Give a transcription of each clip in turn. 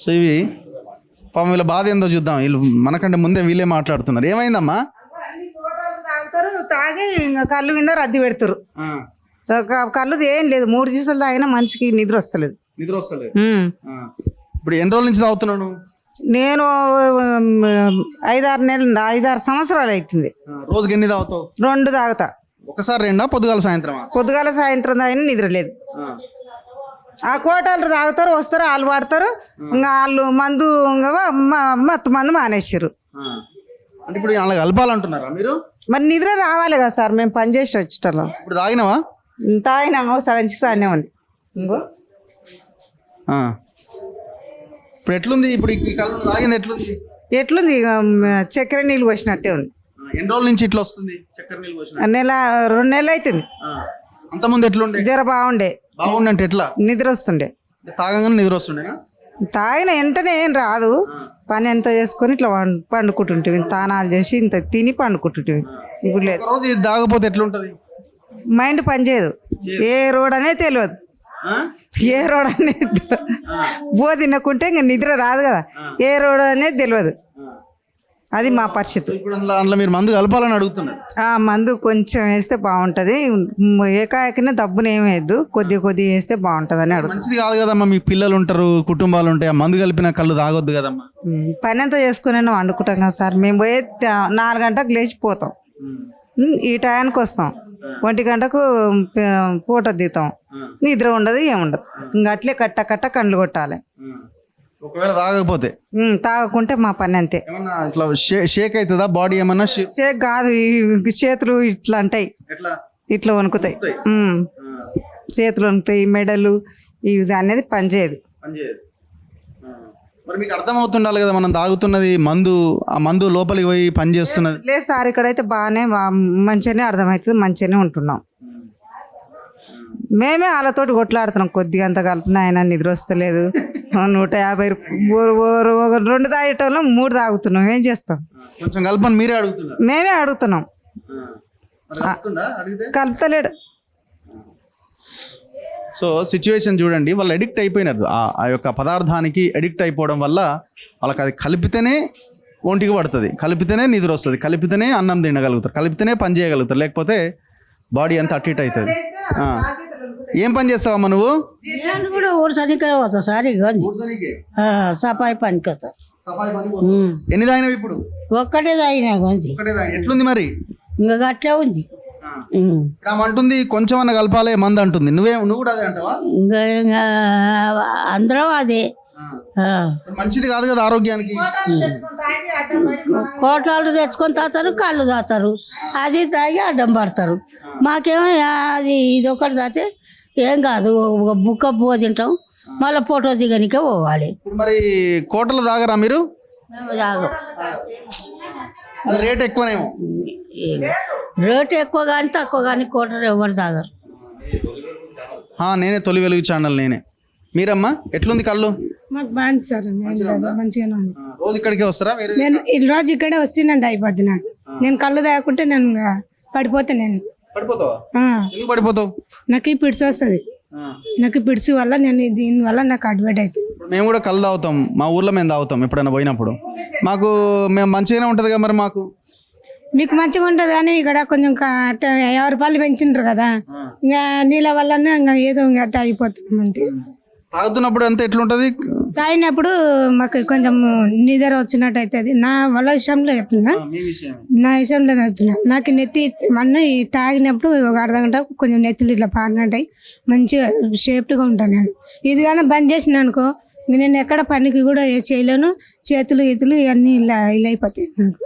So ఇవి పాపం వీళ్ళ బాధ ఏందో చూద్దాం. వీళ్ళు మనకంటే ముందే వీళ్ళే మాట్లాడుతున్నారు. ఏమైందమ్మా? తాగుతారు, తాగి ఇంకా కళ్ళు మీద రద్ది పెడతారు. కళ్ళు ఏం లేదు, 3 జ్యూసులు తాగినా మనిషికి నిద్ర వస్తలేదు. నిద్ర వస్తలేదు. ఇప్పుడు ఎన్ని రోజుల నుంచి తాగుతున్నాను? నేను 5-6 సంవత్సరాలు అవుతుంది. రోజుకి ఎన్ని తాగుతావు? 2 తాగుతా. ఒకసారి 2 పొద్దుగాల సాయంత్రం? పొద్దుగాల సాయంత్రం తాగినా నిద్ర లేదు. ఆ కోటాలు తాగుతారు, వస్తారు, వాళ్ళు పడతారు. ఇంకా వాళ్ళు మందు మత్తు మందు మానేసారు. అంటే ఇప్పుడు అలా కలపాలంటున్నారా మీరు? మరి నిద్ర రావాలి కదా సార్, మేము పని చేసి వచ్చేటోళ్ళం. ఇప్పుడు తాగినావా? తాగినాము, సగం సానే ఉంది. ఇంకో ఇప్పుడు ఎట్లుంది? ఇప్పుడు ఈ కళ్ళు తాగింది ఎట్లుంది? ఎట్లుంది? ఇక చక్కెర నీళ్ళు పోసినట్టే ఉంది. ఎన్ని రోజుల నుంచి ఇట్లా వస్తుంది చక్కెర నీళ్ళు పోసిన? 2 నెలలు అవుతుంది. అంతకుముందు ఎట్లుండే? జర బాగుండే. బాగుండంటే ఎట్లా? నిద్ర వస్తుండే. తాగగానే నిద్ర వస్తుండేనా? తాగిన వెంటనే ఏం రాదు, పని ఎంత చేసుకొని ఇట్లా పండుకుంటుంటివి, తానాలు చేసి ఇంత తిని పండుకుంటుంటివి. ఇప్పుడు లేదు. రోజు ఇది తాగపోతే ఎట్లుంటది? మైండ్ పనిచేయదు, ఏ రోడ్ అనేది తెలియదు, ఏ రోడ్ అనేది బో తినకుంటే ఇంకా నిద్ర రాదు కదా, ఏ రోడ్ అనేది తెలియదు. అది మా పరిస్థితి. ఇప్పుడు అందులో మీరు మందు కలపాలని అడుగుతున్నారు? మందు కొంచెం వేస్తే బాగుంటది, ఏకాయకినే దబ్బున ఏం వేయద్దు, కొద్ది వేస్తే బాగుంటది అని అడుగు. మంచిది కాదు కదమ్మా, మీ పిల్లలు ఉంటారు, కుటుంబాలు ఉంటాయి, ఆ మందు కలిపిన కళ్ళు తాగొద్దు కదమ్మా. పని అంతా చేసుకుని వండుకుంటాం కదా సార్. మేము పోయే 4 గంటలకు లేచిపోతాం, ఈ టయానికి వస్తాం, 1 గంటకు పూట దిగుతాం, నిద్ర ఉండదు, ఏముండదు. ఇంకా అట్లే కట్ట కళ్ళు కొట్టాలి. ఒకవేళ తాగకపోతే? తాగకుంటే మా పని అంతే. ఇట్లా షేక్ అవుతుందా బాడీ? ఏమన్నా షేక్ కాదు, చేతులు ఇట్లా అంటాయి, ఇట్లా వణుకుతాయి, చేతులు వణుకుతాయి, మెడలు ఇవి అనేది పనిచేయదు. మరి మీకు అర్థం అవుతుండాలి కదా మనం తాగుతున్నది మందు, ఆ మందు లోపలికి పోయి పని చేస్తున్నది. లేదు సార్, ఇక్కడైతే బాగానే మంచిగానే అర్థమవుతుంది, మంచిగానే ఉంటున్నాం. మేమే వాళ్ళతోటి కొట్లాడుతున్నాం, కొద్దిగా అంత కలిపిన ఆయన నిద్ర వస్తలేదు, 150 2 తాగేటోళ్ళం 3 తాగుతున్నాం, ఏం చేస్తాం? కొంచెం కలపని మీరే అడుగుతున్నారు? మేమే అడుగుతున్నాం, కలుపుతలేడు. సో సిచ్యువేషన్ చూడండి, వాళ్ళు అడిక్ట్ అయిపోయినారు ఆ యొక్క పదార్థానికి. అడిక్ట్ అయిపోవడం వల్ల వాళ్ళకి అది కలిపితేనే ఒంటికి పడుతుంది, కలిపితేనే నిద్ర వస్తుంది, కలిపితేనే అన్నం తినగలుగుతారు, కలిపితేనే పని చేయగలుగుతారు, లేకపోతే బాడీ అంతా అటు ఇటు అవుతుంది. ఏం పని చేస్తావమ్మా నువ్వు? కూడా ఊడ్చనికే పోతా సార్, సఫాయి పనికి వస్తా. ఎన్ని తాగినావు ఇప్పుడు? ఒక్కటే తాగినా కొంచెం. ఎట్లుంది మరి? ఇంకా అట్లే ఉంది. అంటుంది కొంచెం అన్న కలపాలే మంది అంటుంది, నువ్వు కూడా అదే అంటావా? ఇంకా అందరం అదే. మంచిది కాదు కదా ఆరోగ్యానికి. కోటాలు తెచ్చుకొని తాతారు, కళ్ళు తాతారు, అది తాగి అడ్డం పడతారు. మాకేమో అది ఇది ఒకటి తాతే ఏం కాదు, ఒక బుక్క పో తింటాం, మళ్ళీ ఫోటో దిగనికే పోవాలి. మరి కోటలు తాగరా మీరు? తాగం. రేట్ ఎక్కువనేమో? రేటు ఎక్కువ కానీ తక్కువ కానీ కోటలు ఎవరు తాగరు. నేనే తొలి వెలుగు ఛానల్ నేనే. మీరమ్మా ఎట్లుంది కళ్ళు? మాకు బాగుంది సార్, మంచిగానే ఉంది. రోజు ఇక్కడికే వస్తారా? నేను ఈ రోజు ఇక్కడే వస్తే నేను అయిపోద్ది. నేను కళ్ళు తాగకుంటే నేను పడిపోతా. నేను పడిపోతావు? నాకు ఈ పిడిచి వస్తుంది, నాకు పిడిచి వల్ల నేను దీని వల్ల నాకు అడ్వైట్ అవుతుంది. మేము కూడా కళ్ళు తాగుతాం, మా ఊర్లో మేము తాగుతాం ఎప్పుడైనా పోయినప్పుడు. మేము మంచిగానే ఉంటుంది కదా మరి. మాకు మీకు మంచిగా ఉంటుంది కానీ ఇక్కడ కొంచెం 50 రూపాయలు పెంచుంటారు కదా, ఇంకా నీళ్ళ వల్లనే ఇంకా ఏదో ఇంకా తాగిపోతున్నాం అంతే. తాగుతున్నప్పుడు అంతా ఎట్లుంటది? తాగినప్పుడు మాకు కొంచెం నిద్ర వచ్చినట్టు అవుతుంది. నా వాళ్ళ విషయంలో చెప్తున్నా, నా విషయంలో చెప్తున్నా. నాకు నెత్తి మొన్న తాగినప్పుడు ఒక అర్ధగంట కొంచెం నెత్తులు ఇట్లా పారినట్టాయి, మంచిగా షేప్గా ఉంటాను నేను. ఇది కానీ బంద్ చేసిన అనుకో, నేను ఎక్కడ పనికి కూడా చేయలేను, చేతులు ఇవన్నీ ఇలా అయిపోతాయి నాకు.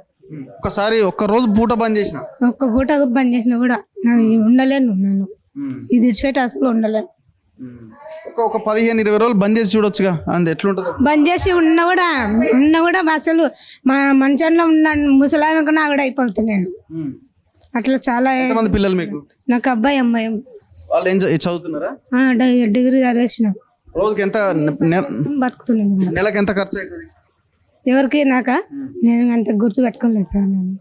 ఒకసారి ఒక్క రోజు పూట బంద్ చేసిన, ఒక్క పూట బంద్ చేసినా కూడా ఉండలేను, నేను ఇది విడిచిపెట్టి అసలు ఉండలేను. ఒక 15-20 రోజులు బంద్ చేసి చూడొచ్చుగా, అంతే ఎట్లుంటుంది? బంద్ చేసి ఉన్నా కూడా అసలు మా మంచంలో ఉన్న ముసలామె కన్నా కూడా అయిపోతుంది నేను. అట్లా చాలా మంది పిల్లలు మీకు? నాకు అబ్బాయి అమ్మాయి. వాళ్ళు ఏం చదువుతున్నారా? డిగ్రీ చదివేసిన. రోజుకి ఎంత బతుకుతున్నాను. నెలకు ఎంత ఖర్చు అవుతుంది? ఎవరికి? నాకా? నేను అంత గుర్తు పెట్టుకోలేదు సార్. నేను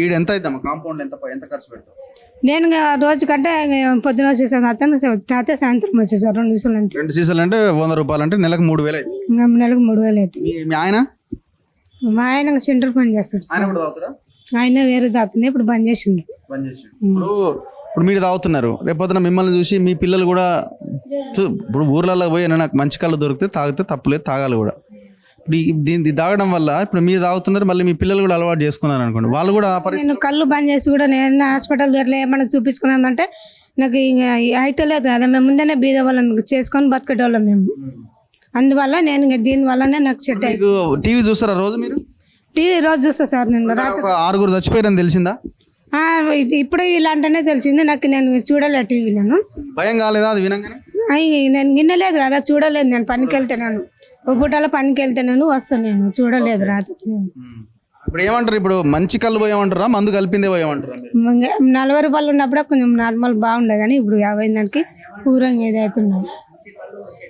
ఈడు ఎంత అవుతామా కాంపౌండ్ ఎంత ఖర్చు పెడతావు? నేను ఇంకా రోజు కంటే పొద్దున వచ్చేసాను అతను తాత సాయంత్రం వచ్చేసారు 2 నిమిషాలు అంతే. 2 సీసాలు అంటే 100 రూపాయలు అంటే నెలకు 3,000 అవుతుంది. ఇంకా నెలకు 3,000 అవుతుంది. మీ ఆయన మా ఆయన సెంటర్ పని చేస్తాడు సార్. ఆయన కూడా తాగుతారా? ఆయన వేరే తాగుతుంది, ఇప్పుడు బంద్ చేసిండు. ఇప్పుడు మీరు తాగుతున్నారు, రేపొద్దున మిమ్మల్ని చూసి మీ పిల్లలు కూడా ఇప్పుడు ఊర్లలో పోయి నాకు మంచి కళ్ళు దొరికితే తాగితే తప్పులేదు, తాగాలి కూడా. ఇప్పుడు దీన్ని తాగడం వల్ల ఇప్పుడు మీరు తాగుతున్నారు, మళ్ళీ మీ పిల్లలు కూడా అలవాటు చేసుకున్నారు అనుకోండి, వాళ్ళు కూడా నేను కళ్ళు బంద్ చేసి కూడా నేను హాస్పిటల్ ఎట్లా ఏమన్నా చూపించుకున్నామంటే నాకు ఇంకా అయితే లేదు కదా, మేము ముందేనే బీద వాళ్ళం చేసుకొని బతికేటోళ్ళం మేము. అందువల్ల నేను ఇంకా దీనివల్లనే నాకు సెట్ అయ్యి. టీవీ చూస్తారా రోజు మీరు? టీవీ రోజు చూస్తా సార్. నేను రాత్రి 6 చచ్చిపోయారని తెలిసిందా? ఇప్పుడు ఇలాంటినే తెలిసింది నాకు. నేను చూడలేదు టీవీ. నేను భయం కాలేదా అది వినంగానే? నేను వినలేదు కదా, చూడలేదు. నేను పనికి వెళ్తున్నాను, పూటలో పనికి వెళ్తున్నాను, వస్తాను. నేను చూడలేదు రాత్రి. ఇప్పుడు ఏమంటారు, ఇప్పుడు మంచి కళ్ళు పోయామంటారా మందు కలిపిందే పోయామంటారా? 40 రూపాయలు ఉన్నప్పుడే కొంచెం నార్మల్ బాగుండే, కానీ ఇప్పుడు 50 దానికి పూరంగా ఏదైతున్నాను.